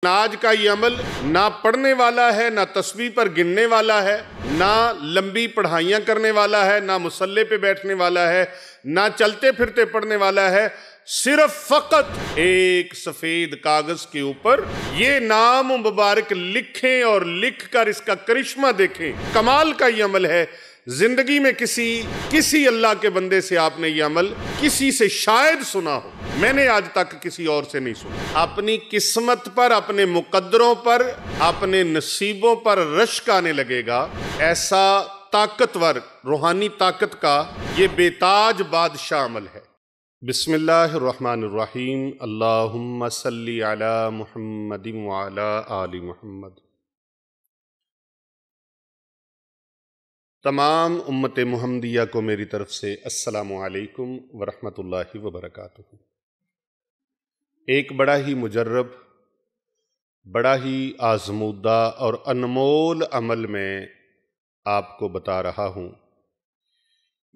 आज का ये अमल ना पढ़ने वाला है, ना तस्बीह पर गिनने वाला है, ना लंबी पढ़ाइयाँ करने वाला है, ना मुसल्ले पे बैठने वाला है, ना चलते फिरते पढ़ने वाला है। सिर्फ फकत एक सफेद कागज के ऊपर ये नाम मुबारक लिखें और लिखकर इसका करिश्मा देखें। कमाल का ये अमल है। जिंदगी में किसी अल्लाह के बंदे से आपने ये अमल किसी से शायद सुना हो, मैंने आज तक किसी और से नहीं सुना। अपनी किस्मत पर, अपने मुकद्दरों पर, अपने नसीबों पर रश्क आने लगेगा। ऐसा ताकतवर रूहानी ताकत का ये बेताज बादशाह अमल है। बिस्मिल्लाहिर्रहमानिर्रहीम। अल्लाहुम्मा सल्ली अला मुहम्मदिन व अला आलि मुहम्मद। तमाम उम्मत मुहम्मदिया को मेरी तरफ से अस्सलामु अलैकुम व रहमतुल्लाहि व बरकातुहू। एक बड़ा ही मुजर्रब, बड़ा ही आजमूदा और अनमोल अमल में आपको बता रहा हूँ।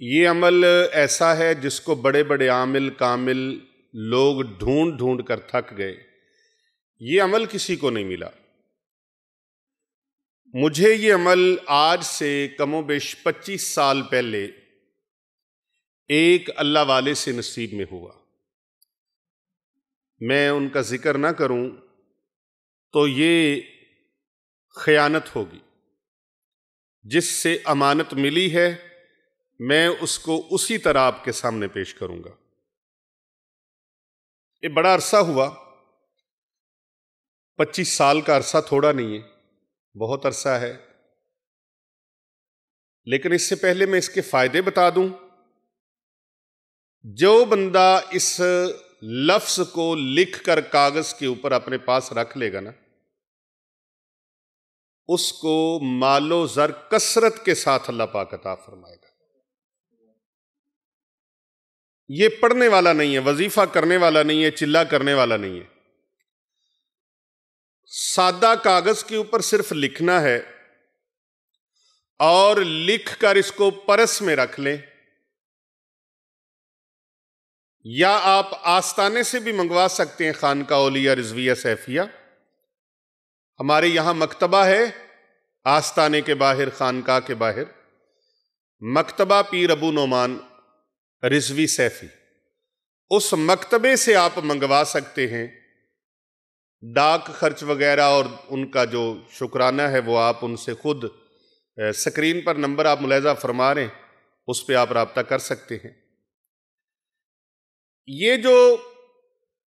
ये अमल ऐसा है जिसको बड़े बड़े आमिल कामिल लोग ढूंढ ढूंढ कर थक गए। ये अमल किसी को नहीं मिला। मुझे ये अमल आज से कमोबेश 25 साल पहले एक अल्लाह वाले से नसीब में हुआ। मैं उनका जिक्र ना करूं तो ये खयानत होगी। जिससे अमानत मिली है मैं उसको उसी तरह आपके सामने पेश करूंगा। ये बड़ा अरसा हुआ, 25 साल का अरसा थोड़ा नहीं है, बहुत अरसा है। लेकिन इससे पहले मैं इसके फायदे बता दूं। जो बंदा इस लफ्ज को लिखकर कागज के ऊपर अपने पास रख लेगा ना, उसको मालो जर कसरत के साथ अल्लाह पाक अता फरमाएगा। ये पढ़ने वाला नहीं है, वजीफा करने वाला नहीं है, चिल्ला करने वाला नहीं है। सादा कागज के ऊपर सिर्फ लिखना है और लिखकर इसको परस में रख लें, या आप आस्ताने से भी मंगवा सकते हैं। खानका औलिया रिजविया सैफिया, हमारे यहां मकतबा है आस्ताने के बाहर, खानका के बाहर मकतबा पीर अबू नोमान रिजवी सैफी। उस मकतबे से आप मंगवा सकते हैं। डाक खर्च वगैरह और उनका जो शुक्राना है वो आप उनसे खुद स्क्रीन पर नंबर आप मुलाहिजा फरमा रहे हैं, उस पर आप राब्ता कर सकते हैं। ये जो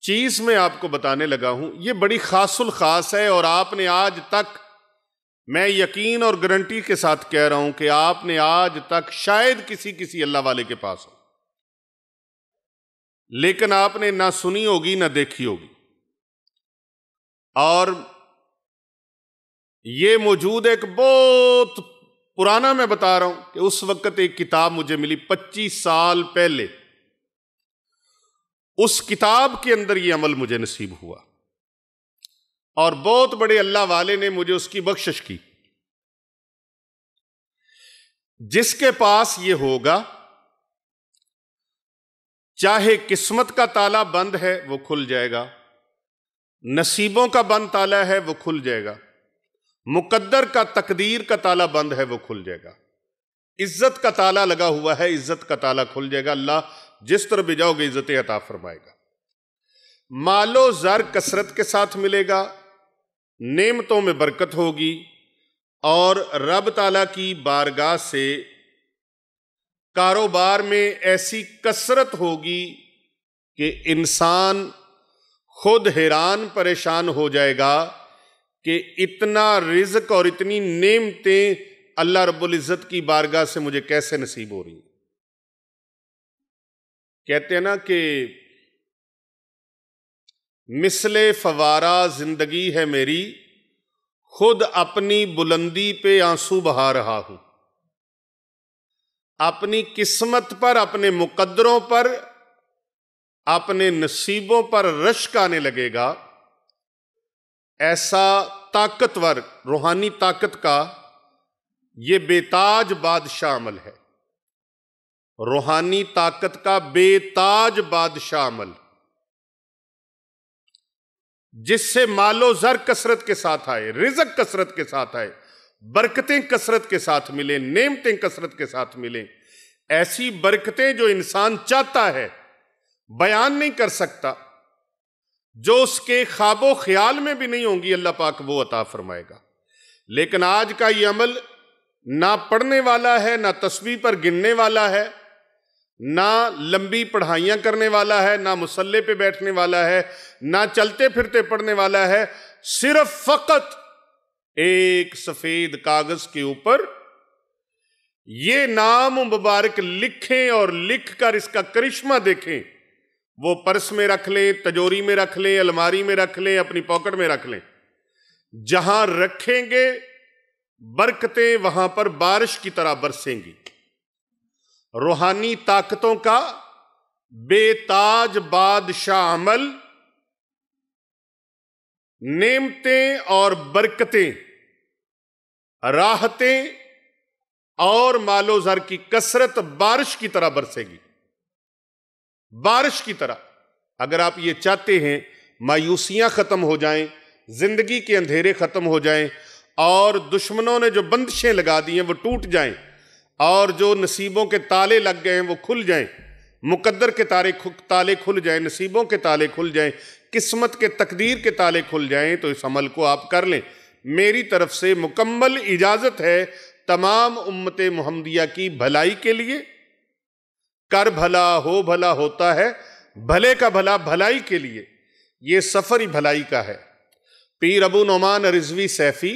चीज मैं आपको बताने लगा हूं ये बड़ी खासुल खास है, और आपने आज तक, मैं यकीन और गारंटी के साथ कह रहा हूं कि आपने आज तक शायद किसी अल्लाह वाले के पास हो, लेकिन आपने ना सुनी होगी ना देखी होगी। और ये मौजूद है, एक बहुत पुराना, मैं बता रहा हूं कि उस वक्त एक किताब मुझे मिली 25 साल पहले। उस किताब के अंदर ये अमल मुझे नसीब हुआ और बहुत बड़े अल्लाह वाले ने मुझे उसकी बख्शिश की। जिसके पास ये होगा, चाहे किस्मत का ताला बंद है वो खुल जाएगा, नसीबों का बंद ताला है वो खुल जाएगा, मुकद्दर का, तकदीर का ताला बंद है वो खुल जाएगा, इज्जत का ताला लगा हुआ है, इज्जत का ताला खुल जाएगा। अल्लाह जिस तरह भी जाओगे इज्जतें अता फरमाएगा। मालो जर कसरत के साथ मिलेगा, नेमतों में बरकत होगी, और रब ताला की बारगाह से कारोबार में ऐसी कसरत होगी कि इंसान खुद हैरान परेशान हो जाएगा कि इतना रिज़्क और इतनी नेमतें अल्लाह रब्बुल इज़्ज़त की बारगाह से मुझे कैसे नसीब हो रही। कहते हैं ना कि मिसले फवारा जिंदगी है मेरी, खुद अपनी बुलंदी पे आंसू बहा रहा हूं। अपनी किस्मत पर, अपने मुकद्दरों पर, अपने नसीबों पर रश्क आने लगेगा। ऐसा ताकतवर रूहानी ताकत का ये बेताज बादशाह अमल है। रूहानी ताकत का बेताज बादशाह अमल। जिससे मालो ज़र कसरत के साथ आए, रिज़्क़ कसरत के साथ आए, बरकतें कसरत के साथ मिले, नेमतें कसरत के साथ मिले। ऐसी बरकतें जो इंसान चाहता है, बयान नहीं कर सकता, जो उसके ख्वाबो ख्याल में भी नहीं होंगी, अल्लाह पाक वो अता फरमाएगा। लेकिन आज का ये अमल ना पढ़ने वाला है, ना तस्बीह पर गिनने वाला है, ना लंबी पढ़ाइयाँ करने वाला है, ना मुसल्ले पे बैठने वाला है, ना चलते फिरते पढ़ने वाला है। सिर्फ फकत एक सफेद कागज के ऊपर ये नाम मुबारक लिखें और लिखकर इसका करिश्मा देखें। वो पर्स में रख लें, तिजोरी में रख लें, अलमारी में रख लें, अपनी पॉकेट में रख लें। जहां रखेंगे बरकतें वहां पर बारिश की तरह बरसेंगी। रूहानी ताकतों का बेताज बादशाह अमल, नेमतें और बरकतें, राहतें और मालो ज़र की कसरत बारिश की तरह बरसेगी, बारिश की तरह। अगर आप ये चाहते हैं मायूसियां खत्म हो जाएं, जिंदगी के अंधेरे खत्म हो जाएं और दुश्मनों ने जो बंदिशें लगा दी हैं वो टूट जाएं और जो नसीबों के ताले लग गए हैं वो खुल जाएं, मुकद्दर के ताले खुल जाएं, नसीबों के ताले खुल जाएं, किस्मत के तकदीर के ताले खुल जाएं, तो इस अमल को आप कर लें। मेरी तरफ से मुकम्मल इजाजत है तमाम उम्मत मुहम्मदिया की भलाई के लिए। कर भला हो भला होता है, भले का भला भलाई के लिए। ये सफर ही भलाई का है। पीर अबू नोमान रिजवी सैफी,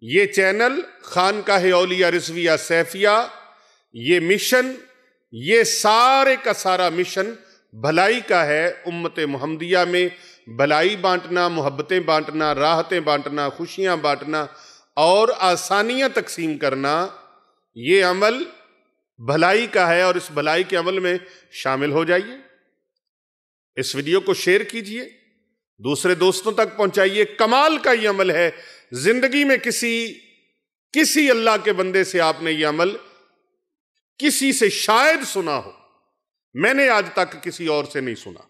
ये चैनल खानकाह औलिया रिजविया सैफिया, ये मिशन, ये सारे का सारा मिशन भलाई का है। उम्मत मुहम्मदिया में भलाई बांटना, मोहब्बतें बांटना, राहतें बांटना, खुशियां बांटना और आसानियां तकसीम करना, ये अमल भलाई का है। और इस भलाई के अमल में शामिल हो जाइए। इस वीडियो को शेयर कीजिए, दूसरे दोस्तों तक पहुंचाइए। कमाल का ये अमल है। जिंदगी में किसी अल्लाह के बंदे से आपने ये अमल किसी से शायद सुना हो, मैंने आज तक किसी और से नहीं सुना।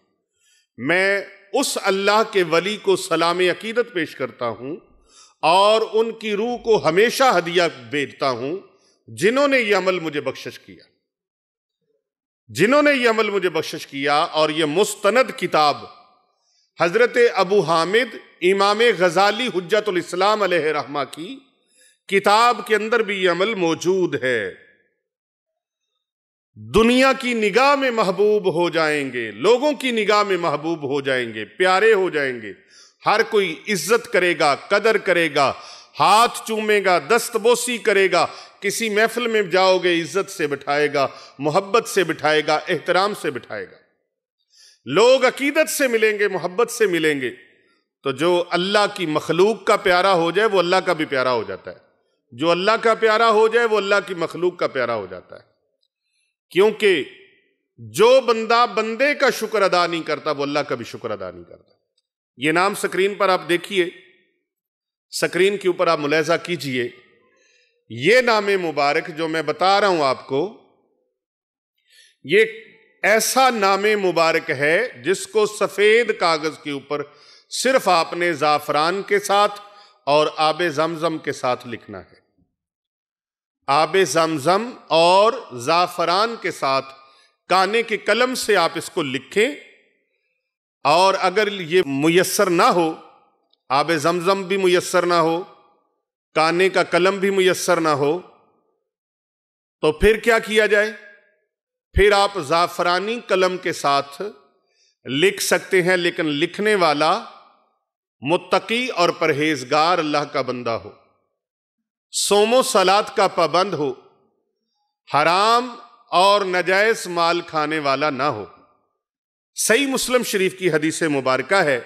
मैं उस अल्लाह के वली को सलाम अकीदत पेश करता हूं और उनकी रूह को हमेशा हदिया भेजता हूं जिन्होंने ये अमल मुझे बख्शिश किया, जिन्होंने ये अमल मुझे बख्शिश किया। और ये मुस्तनद किताब हजरत अबू हामिद इमाम गजाली हुज्जतुल इस्लाम अलैहि रहमा की किताब के अंदर भी ये अमल मौजूद है। दुनिया की निगाह में महबूब हो जाएंगे, लोगों की निगाह में महबूब हो जाएंगे, प्यारे हो जाएंगे। हर कोई इज्जत करेगा, कदर करेगा, हाथ चूमेगा, दस्तबोसी करेगा। किसी महफिल में जाओगे इज्जत से बिठाएगा, मोहब्बत से बिठाएगा, एहतराम से बिठाएगा। लोग अकीदत से मिलेंगे, मोहब्बत से मिलेंगे। तो जो अल्लाह की मखलूक का प्यारा हो जाए वो अल्लाह का भी प्यारा हो जाता है। जो अल्लाह का प्यारा हो जाए वो अल्लाह की मखलूक का प्यारा हो जाता है। क्योंकि जो बंदा बंदे का शुक्र अदा नहीं करता वो अल्लाह का भी शुक्र अदा नहीं करता। ये नाम स्क्रीन पर आप देखिए, स्क्रीन के ऊपर आप मुलाहिजा कीजिए। ये नाम मुबारक जो मैं बता रहा हूं आपको, ये ऐसा नाम मुबारक है जिसको सफेद कागज के ऊपर सिर्फ आपने जाफरान के साथ और आबे जमजम के साथ लिखना है। आबे जमजम और जाफरान के साथ काने के कलम से आप इसको लिखें। और अगर ये मुयस्सर ना हो, आबे जमजम भी मुयस्सर ना हो, काने का कलम भी मुयस्सर ना हो, तो फिर क्या किया जाए? फिर आप जाफरानी कलम के साथ लिख सकते हैं, लेकिन लिखने वाला मुत्तकी और परहेजगार अल्लाह का बंदा हो, सोमो सलात का पाबंद हो, हराम और नजायज माल खाने वाला ना हो। सही मुस्लिम शरीफ की हदीस मुबारका है,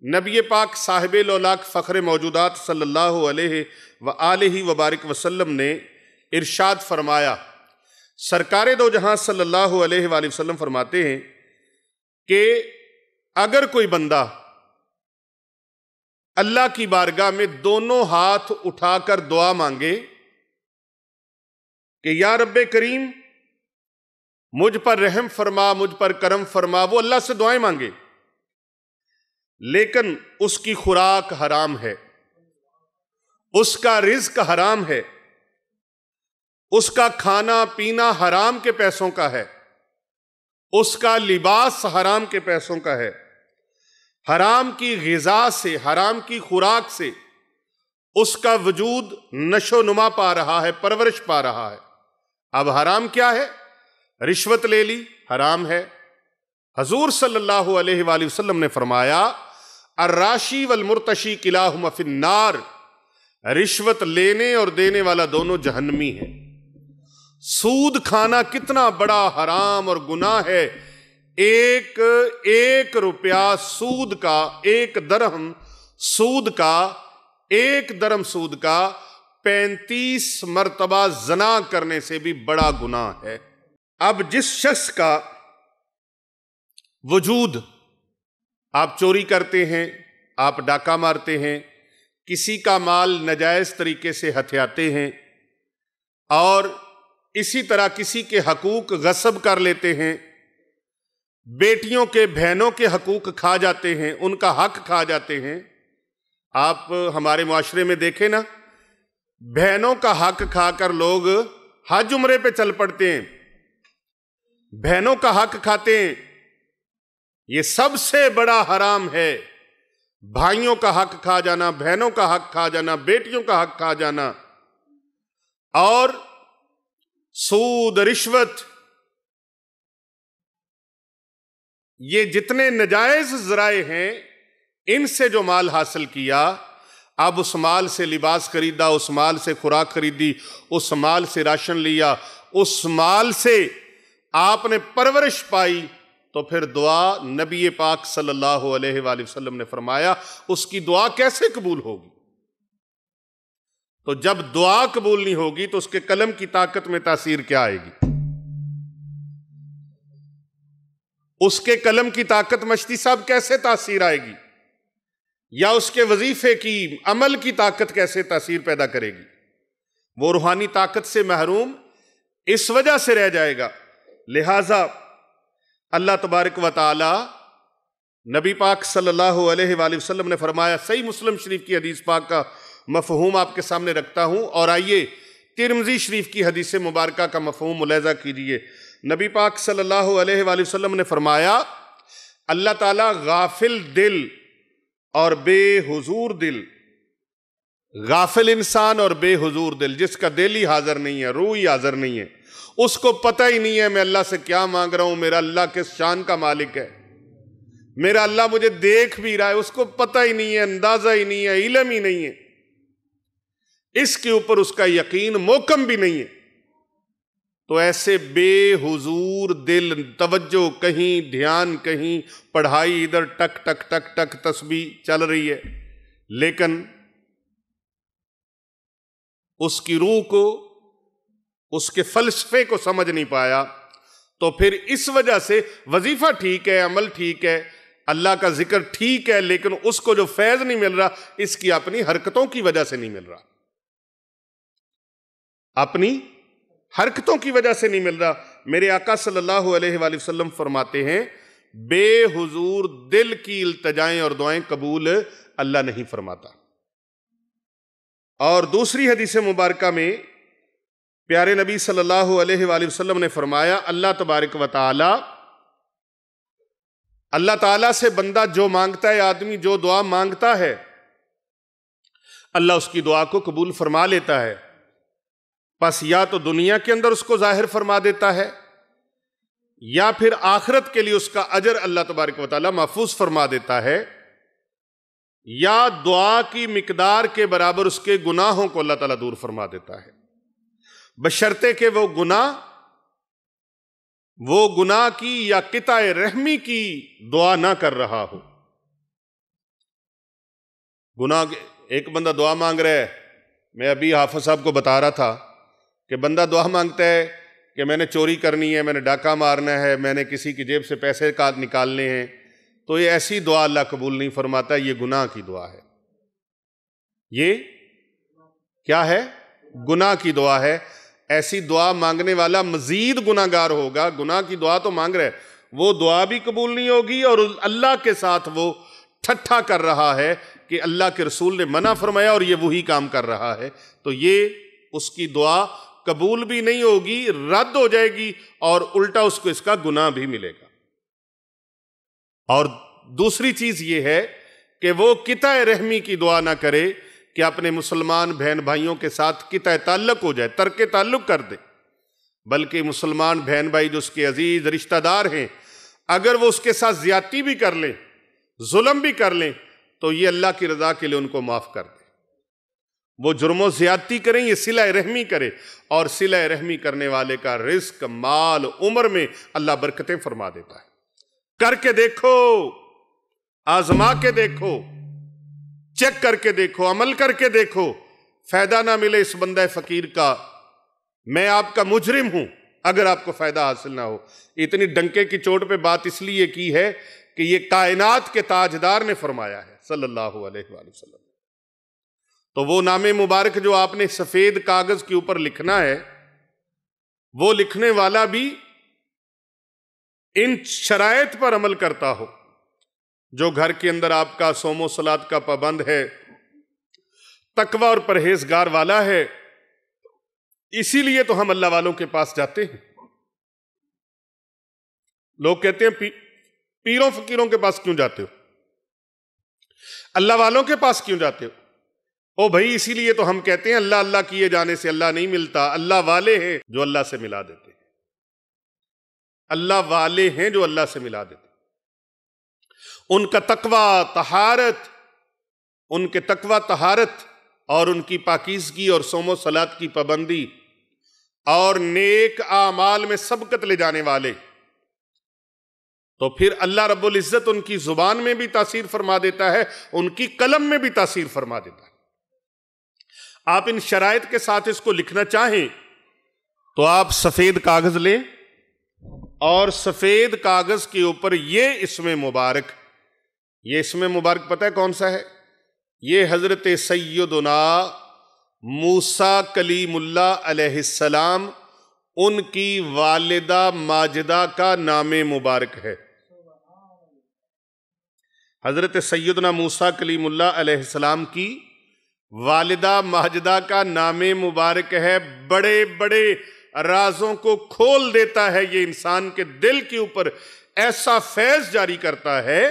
नबी पाक साहिबे लौलाक फ़ख्र मौजूदात सल्लल्लाहु अलैहि व आलिहि व बारिक वसल्लम ने इरशाद फरमाया, सरकारे दो जहां सल्लल्लाहु अलैहि वसल्लम फरमाते हैं कि अगर कोई बंदा अल्लाह की बारगाह में दोनों हाथ उठाकर दुआ मांगे कि या रब्बे करीम मुझ पर रहम फरमा, मुझ पर करम फरमा, वो अल्लाह से दुआएं मांगे, लेकिन उसकी खुराक हराम है, उसका रिज्क हराम है, उसका खाना पीना हराम के पैसों का है, उसका लिबास हराम के पैसों का है, हराम की ग़िज़ा से, हराम की खुराक से उसका वजूद नशो नुमा पा रहा है, परवरिश पा रहा है। अब हराम क्या है? रिश्वत ले ली, हराम है। हजूर सल्लल्लाहु अलैहि वसल्लम ने फरमाया, अर्राशी वल मुर्तशी किलाहुमा फिन्नार, रिश्वत लेने और देने वाला दोनों जहन्नमी है। सूद खाना कितना बड़ा हराम और गुनाह है। एक रुपया सूद का, एक दरहम सूद का, एक दरहम सूद का 35 मरतबा ज़ना करने से भी बड़ा गुनाह है। अब जिस शख्स का वजूद, आप चोरी करते हैं, आप डाका मारते हैं, किसी का माल नाजायज तरीके से हथियाते हैं और इसी तरह किसी के हकूक गस्ब कर लेते हैं, बेटियों के बहनों के हकूक खा जाते हैं, उनका हक खा जाते हैं। आप हमारे मुआशरे में देखें ना, बहनों का हक खाकर लोग हज उम्रे पे चल पड़ते हैं, बहनों का हक खाते हैं। ये सबसे बड़ा हराम है, भाइयों का हक खा जाना, बहनों का हक खा जाना, बेटियों का हक खा जाना। और सूद, रिश्वत, ये जितने नजायज जराए हैं, इनसे जो माल हासिल किया, अब उस माल से लिबास खरीदा, उस माल से खुराक खरीदी, उस माल से राशन लिया, उस माल से आपने परवरिश पाई, तो फिर दुआ नबी पाक सल्लल्लाहु अलैहि वसल्लम ने फरमाया उसकी दुआ कैसे कबूल होगी? तो जब दुआ कबूल नहीं होगी तो उसके कलम की ताकत में तासीर क्या आएगी? उसके कलम की ताकत मश्ती साहब कैसे तासीर आएगी? या उसके वजीफे की, अमल की ताकत कैसे तासीर पैदा करेगी? वो रूहानी ताकत से महरूम इस वजह से रह जाएगा। लिहाजा अल्लाह तबारक व तआला, नबी पाक सल्लल्लाहु अलैहि वसल्लम ने फरमाया, सही मुस्लिम शरीफ की हदीस पाक का मफहूम आपके सामने रखता हूं, और आइए तिरमिज़ी शरीफ की हदीस मुबारका का मफहूम मुलाहिज़ा कीजिए। नबी पाक सल्लल्लाहु अलैहि वसल्लम ने फरमाया, अल्लाह ताला गाफिल दिल और बेहुजूर दिल, गाफिल इंसान और बेहुजूर दिल, जिसका दिल ही हाजिर नहीं है, रूह ही हाजिर नहीं है, उसको पता ही नहीं है मैं अल्लाह से क्या मांग रहा हूं, मेरा अल्लाह किस शान का मालिक है, मेरा अल्लाह मुझे देख भी रहा है, उसको पता ही नहीं है, अंदाजा ही नहीं है, इल्म ही नहीं है, इसके ऊपर उसका यकीन मोकम भी नहीं है। तो ऐसे बेहुजूर दिल, तवज्जो कहीं, ध्यान कहीं, पढ़ाई इधर, टक टक टक टक तस्बीह चल रही है, लेकिन उसकी रूह को, उसके फलसफे को समझ नहीं पाया, तो फिर इस वजह से वजीफा ठीक है, अमल ठीक है, अल्लाह का जिक्र ठीक है, लेकिन उसको जो फैज नहीं मिल रहा, इसकी अपनी हरकतों की वजह से नहीं मिल रहा, अपनी हरकतों की वजह से नहीं मिल रहा। मेरे आका सल्लल्लाहु अलैहि वसल्लम फरमाते हैं, बेहुजूर दिल की इल्तिजाएं और दुआएं कबूल अल्लाह नहीं फरमाता। और दूसरी हदीस मुबारका में प्यारे नबी सल्लल्लाहु अलैहि वसल्लम ने फरमाया, अल्लाह तबारक व तआला, अल्लाह ताला से बंदा जो मांगता है, आदमी जो दुआ मांगता है, अल्लाह उसकी दुआ को कबूल फरमा लेता है। बस या तो दुनिया के अंदर उसको जाहिर फरमा देता है, या फिर आखिरत के लिए उसका अजर अल्लाह तबारक व तआला महफूज फरमा देता है, या दुआ की मिकदार के बराबर उसके गुनाहों को अल्लाह ताला दूर फरमा देता है, बशर्ते के वो गुनाह की या किताए रहमी की दुआ ना कर रहा हो। गुनाह, एक बंदा दुआ मांग रहा है, मैं अभी हाफिज साहब को बता रहा था कि बंदा दुआ मांगता है कि मैंने चोरी करनी है, मैंने डाका मारना है, मैंने किसी की जेब से पैसे का निकालने हैं, तो ये ऐसी दुआ अल्लाह कबूल नहीं फरमाता, ये गुनाह की दुआ है। ये क्या है? गुनाह की दुआ है। ऐसी दुआ मांगने वाला मजीद गुनाहगार होगा। गुनाह की दुआ तो मांग रहा है, वो दुआ भी कबूल नहीं होगी और अल्लाह के साथ वो ठट्ठा कर रहा है कि अल्लाह के रसूल ने मना फरमाया और ये वही काम कर रहा है, तो ये उसकी दुआ कबूल भी नहीं होगी, रद्द हो जाएगी और उल्टा उसको इसका गुनाह भी मिलेगा। और दूसरी चीज ये है कि वो किताए रहमी की दुआ ना करे कि अपने मुसलमान बहन भाइयों के साथ किताए ताल्लुक हो जाए, तर्क ताल्लुक कर दे, बल्कि मुसलमान बहन भाई जो उसके अजीज रिश्तेदार हैं, अगर वो उसके साथ ज्यादती भी कर लें, जुल्म भी कर लें, तो ये अल्लाह की रजा के लिए उनको माफ कर दे। वो जुर्मो ज्यादती करें, ये सिला रहमी करे, और सिला रहमी करने वाले का रिस्क, माल, उम्र में अल्लाह बरकतें फरमा देता है। करके देखो, आजमा के देखो, चेक करके देखो, अमल करके देखो, फायदा ना मिले इस बंदा फकीर का, मैं आपका मुजरिम हूं अगर आपको फायदा हासिल ना हो। इतनी डंके की चोट पे बात इसलिए की है कि ये कायनात के ताजदार ने फरमाया है सल्लल्लाहु अलैहि वसल्लम। तो वो नामे मुबारक जो आपने सफेद कागज के ऊपर लिखना है, वो लिखने वाला भी इन शराइत पर अमल करता हो, जो घर के अंदर आपका सोमो सलात का पाबंद है, तकवा और परहेजगार वाला है। इसीलिए तो हम अल्लाह वालों के पास जाते हैं। लोग कहते हैं पीरों फकीरों के पास क्यों जाते हो, अल्लाह वालों के पास क्यों जाते हो? ओ भाई, इसीलिए तो हम कहते हैं अल्लाह अल्लाह किए जाने से अल्लाह नहीं मिलता, अल्लाह वाले हैं जो अल्लाह से मिला देते हैं। अल्लाह वाले हैं जो अल्लाह से मिला देते हैं। उनका तकवा तहारत, उनके तकवा तहारत और उनकी पाकीज़गी और सोमो सलात की पाबंदी और नेक आमाल में सबकत ले जाने वाले, तो फिर अल्लाह रब्बुल इज्जत उनकी जुबान में भी तासीर फरमा देता है, उनकी कलम में भी तासीर फरमा देता है। आप इन शराइत के साथ इसको लिखना चाहें तो आप सफेद कागज लें और सफेद कागज के ऊपर ये इसमें मुबारक, ये इसमें मुबारक पता है कौन सा है? ये हजरत सैयदना मूसा कलीमुल्लाह अलैहिस्सलाम, उनकी वालिदा माजिदा का नामे मुबारक है। हजरत सैयदना मूसा कलीमुल्लाह अलैहिस्सलाम की वालिदा माजिदा का नामे मुबारक है। बड़े बड़े राजों को खोल देता है, ये इंसान के दिल के ऊपर ऐसा फैज जारी करता है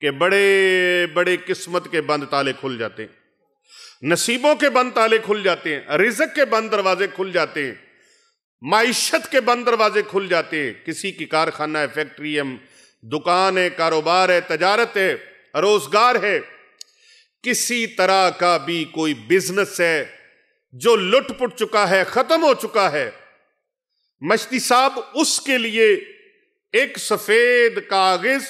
कि बड़े बड़े किस्मत के बंद ताले खुल जाते हैं, नसीबों के बंद ताले खुल जाते हैं, रिज़्क़ के बंद दरवाजे खुल जाते हैं, माइशत के बंद दरवाजे खुल जाते हैं। किसी की कारखाना है, फैक्ट्री है, दुकान है, कारोबार है, तजारत है, रोजगार है, किसी तरह का भी कोई बिजनेस है जो लुट पुट चुका है, खत्म हो चुका है, मश्ती साहब उसके लिए एक सफेद कागज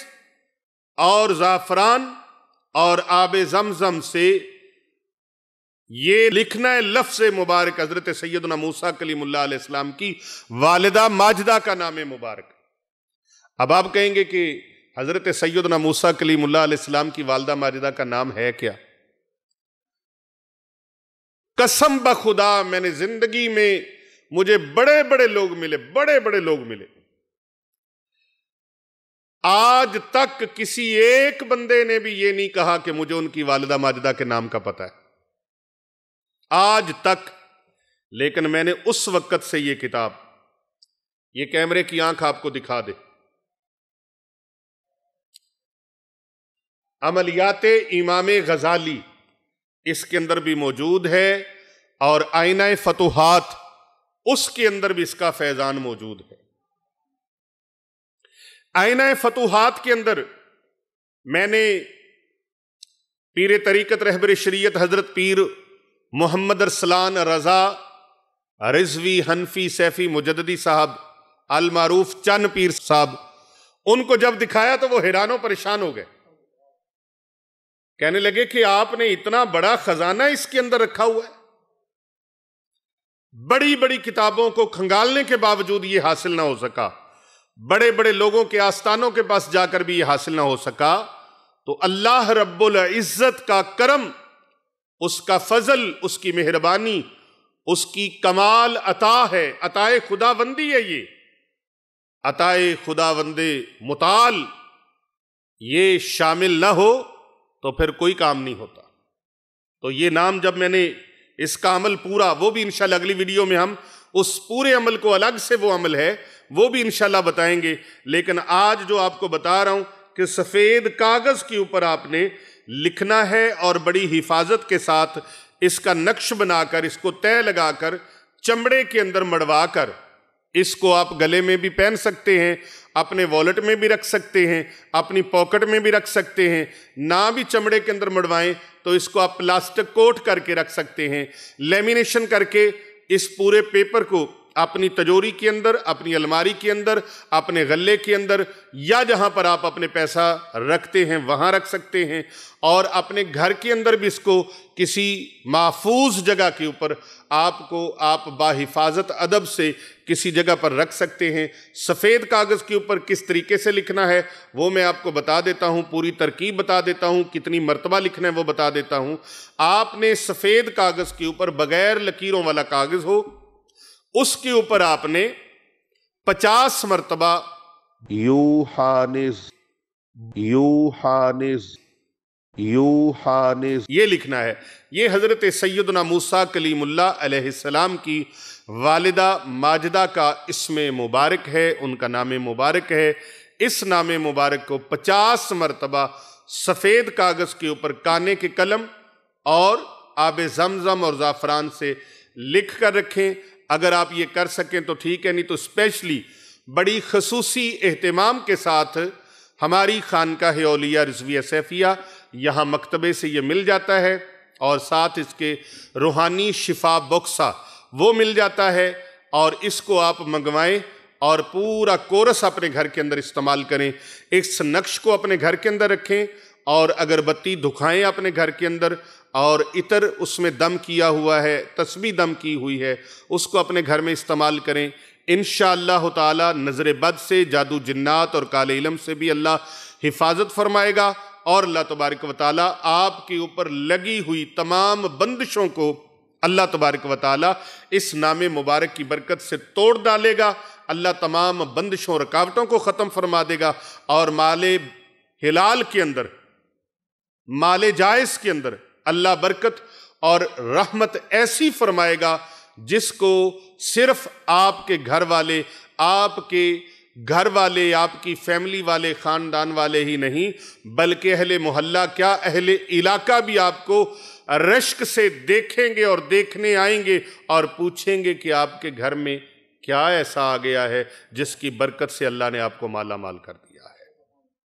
और जाफरान और आबे जमजम से ये लिखना है लफ्ज़ मुबारक, हजरत सैयदना मूसा कलीमुल्लाह अलैहिस्सलाम की वालिदा माजिदा का नाम मुबारक। अब आप कहेंगे कि हजरत सैयदना मूसा कलीमुल्लाह अलैहिस्सलाम की वालिदा माजिदा का नाम है क्या? कसम बखुदा, मैंने जिंदगी में मुझे बड़े बड़े लोग मिले, बड़े बड़े लोग मिले, आज तक किसी एक बंदे ने भी ये नहीं कहा कि मुझे उनकी वालिदा माजिदा के नाम का पता है, आज तक। लेकिन मैंने उस वक्त से ये किताब, ये कैमरे की आंख आपको दिखा दे, अमलियाते इमाम गजाली इसके अंदर भी मौजूद है और आईना फतुहात उसके अंदर भी इसका फैजान मौजूद है। आईना फतुहात के अंदर मैंने पीर तरीकत रहबर शरीयत हजरत पीर मोहम्मद अरसलान रजा रिजवी हनफी सैफी मुजद्दिदी साहब अल मारूफ चन पीर साहब, उनको जब दिखाया तो वो हैरानो परेशान हो गए, कहने लगे कि आपने इतना बड़ा खजाना इसके अंदर रखा हुआ है, बड़ी बड़ी किताबों को खंगालने के बावजूद ये हासिल ना हो सका, बड़े बड़े लोगों के आस्थानों के पास जाकर भी ये हासिल ना हो सका। तो अल्लाह रब्बुल इज्जत का करम, उसका फजल, उसकी मेहरबानी, उसकी कमाल अता है, अताए खुदाबंदी है, ये अताए खुदाबंदे मुताल, ये शामिल ना हो तो फिर कोई काम नहीं होता। तो ये नाम जब मैंने इसका अमल पूरा, वो भी इंशाल्लाह अगली वीडियो में हम उस पूरे अमल को, अलग से वो अमल है वो भी इंशाल्लाह बताएंगे। लेकिन आज जो आपको बता रहा हूं कि सफेद कागज के ऊपर आपने लिखना है और बड़ी हिफाजत के साथ इसका नक्श बनाकर, इसको तय लगाकर, चमड़े के अंदर मड़वाकर, इसको आप गले में भी पहन सकते हैं, अपने वॉलेट में भी रख सकते हैं, अपनी पॉकेट में भी रख सकते हैं। ना भी चमड़े के अंदर मड़वाएं तो इसको आप प्लास्टिक कोट करके रख सकते हैं, लेमिनेशन करके इस पूरे पेपर को अपनी तिजोरी के अंदर, अपनी अलमारी के अंदर, अपने गले के अंदर, या जहां पर आप अपने पैसा रखते हैं वहां रख सकते हैं। और अपने घर के अंदर भी इसको किसी महफूज जगह के ऊपर आप बाहिफाजत अदब से किसी जगह पर रख सकते हैं। सफ़ेद कागज़ के ऊपर किस तरीके से लिखना है वो मैं आपको बता देता हूँ, पूरी तरकीब बता देता हूँ, कितनी मरतबा लिखना है वो बता देता हूँ। आपने सफ़ेद कागज़ के ऊपर, बगैर लकीरों वाला कागज़ हो, उसके ऊपर आपने 50 मरतबा यूहानिस यूहानिस यूहानिस ये लिखना है। ये हज़रत सैयदना मूसा कलीमुल्लाह अलैहिस्सलाम की वालिदा माजिदा का इसमें मुबारक है, उनका नाम मुबारक है। इस नाम मुबारक को 50 मरतबा सफ़ेद कागज़ के ऊपर काने के कलम और आब ज़मज़म और ज़ाफ़रान से लिख कर रखें। अगर आप ये कर सकें तो ठीक है, नहीं तो स्पेशली बड़ी खसूसी एहतमाम के साथ हमारी खानकाह औलिया रिज़विया सैफिया, यहाँ मकतबे से ये मिल जाता है, और साथ इसके रूहानी शिफा बॉक्सा वो मिल जाता है। और इसको आप मंगवाएं और पूरा कोरस अपने घर के अंदर इस्तेमाल करें। इस नक्श को अपने घर के अंदर रखें और अगरबत्ती दुखाएं अपने घर के अंदर, और इतर उसमें दम किया हुआ है, तस्बीह दम की हुई है, उसको अपने घर में इस्तेमाल करें। इंशाअल्लाह ताला नज़र बद से, जादू जिन्नात और काले इल्म से भी अल्लाह हिफाजत फरमाएगा, और अल्लाह तबारक व ताला आपके ऊपर लगी हुई तमाम बंदिशों को अल्लाह तबारक व ताला इस नाम मुबारक की बरकत से तोड़ डालेगा। अल्लाह तमाम बंदिशों, रुकावटों को ख़त्म फरमा देगा, और माले हिलाल के अंदर, माले जायज़ के अंदर अल्लाह बरकत और रहमत ऐसी फरमाएगा जिसको सिर्फ आपके घर वाले, आपकी फैमिली वाले, ख़ानदान वाले ही नहीं, बल्कि अहले मोहल्ला क्या, अहले इलाका भी आपको रश्क से देखेंगे और देखने आएंगे और पूछेंगे कि आपके घर में क्या ऐसा आ गया है जिसकी बरकत से अल्लाह ने आपको माला माल कर दिया।